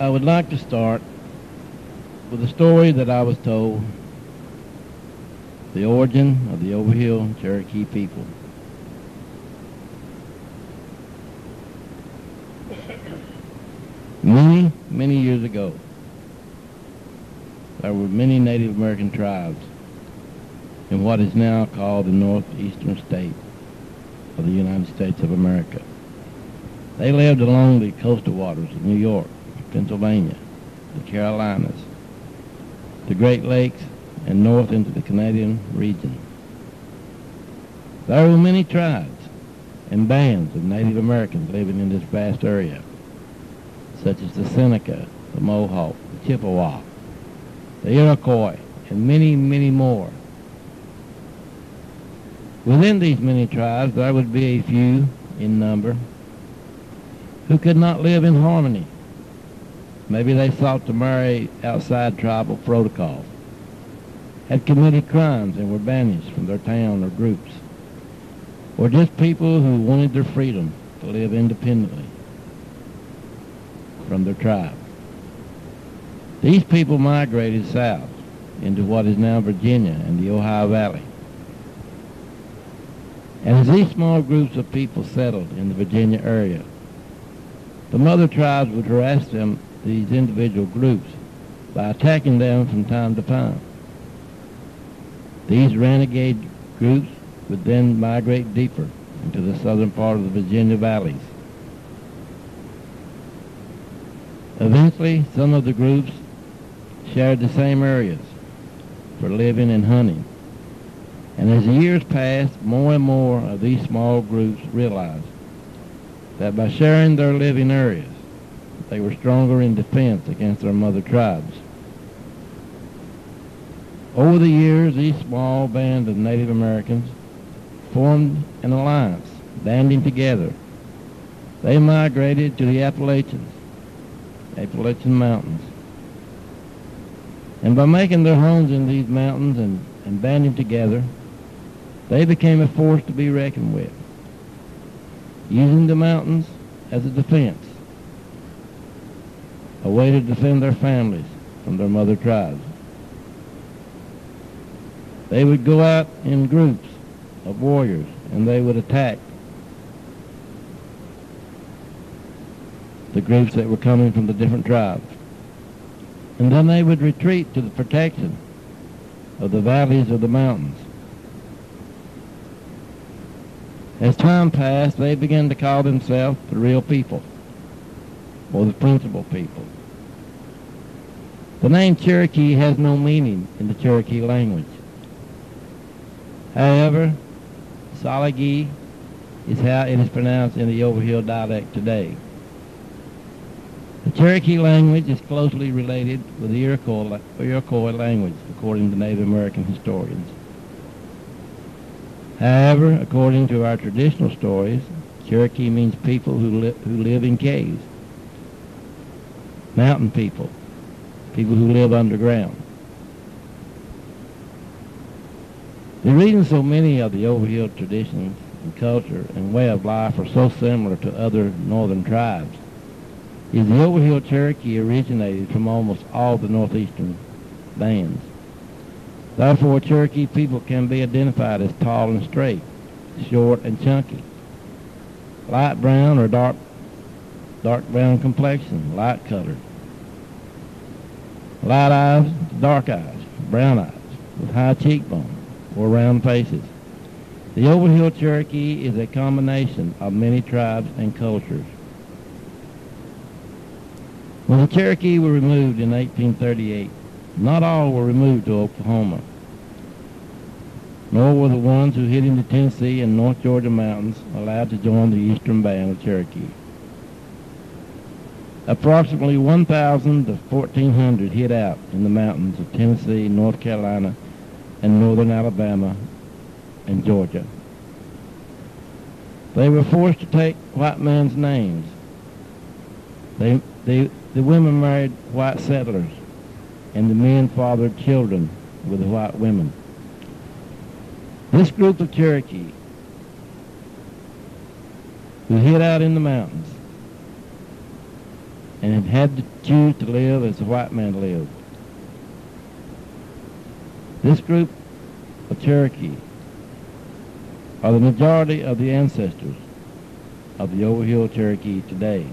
I would like to start with a story that I was told, the origin of the Overhill Cherokee people. Many, many years ago, there were many Native American tribes in what is now called the northeastern state of the United States of America. They lived along the coastal waters of New York, Pennsylvania, the Carolinas, the Great Lakes, and north into the Canadian region. There were many tribes and bands of Native Americans living in this vast area, such as the Seneca, the Mohawk, the Chippewa, the Iroquois, and many, many more. Within these many tribes, there would be a few in number who could not live in harmony. Maybe they sought to marry outside tribal protocols, had committed crimes and were banished from their town or groups, or just people who wanted their freedom to live independently from their tribe. These people migrated south into what is now Virginia and the Ohio Valley. And as these small groups of people settled in the Virginia area, the mother tribes would harass these individual groups by attacking them from time to time. These renegade groups would then migrate deeper into the southern part of the Virginia valleys. Eventually, some of the groups shared the same areas for living and hunting. And as the years passed, more and more of these small groups realized that by sharing their living areas, they were stronger in defense against their mother tribes. Over the years, these small bands of Native Americans formed an alliance, banding together. They migrated to the Appalachian Mountains. And by making their homes in these mountains and banding together, they became a force to be reckoned with, using the mountains as a defense, a way to defend their families from their mother tribes. They would go out in groups of warriors and they would attack the groups that were coming from the different tribes. And then they would retreat to the protection of the valleys of the mountains. As time passed, they began to call themselves the real people, or the principal people. The name Cherokee has no meaning in the Cherokee language. However, Salagi is how it is pronounced in the Overhill dialect today. The Cherokee language is closely related with the Iroquois language, according to Native American historians. However, according to our traditional stories, Cherokee means people who live in caves, mountain people who live underground. The reason so many of the Overhill traditions and culture and way of life are so similar to other northern tribes is the Overhill Cherokee originated from almost all the northeastern bands. Therefore, Cherokee people can be identified as tall and straight, short and chunky, light brown or dark brown complexion, light colored, light eyes, dark eyes, brown eyes, with high cheekbones or round faces. The Overhill Cherokee is a combination of many tribes and cultures. When the Cherokee were removed in 1838, not all were removed to Oklahoma, nor were the ones who hid in the Tennessee and North Georgia mountains allowed to join the eastern band of Cherokee. Approximately 1,000 to 1,400 hid out in the mountains of Tennessee, North Carolina, and northern Alabama and Georgia. They were forced to take white men's names. The women married white settlers, and the men fathered children with the white women. This group of Cherokee who hid out in the mountains and have had to choose to live as the white man lived. This group of Cherokee are the majority of the ancestors of the Overhill Cherokee today.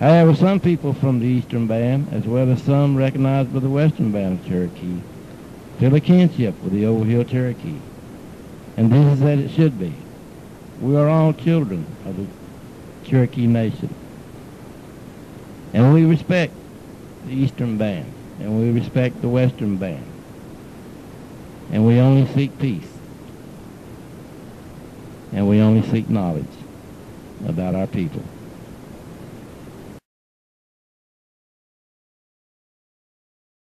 However, some people from the Eastern Band, as well as some recognized by the Western Band of Cherokee, feel a kinship with the Overhill Cherokee, and this is as it should be. We are all children of the Cherokee Nation, and we respect the Eastern Band, and we respect the Western Band, and we only seek peace, and we only seek knowledge about our people.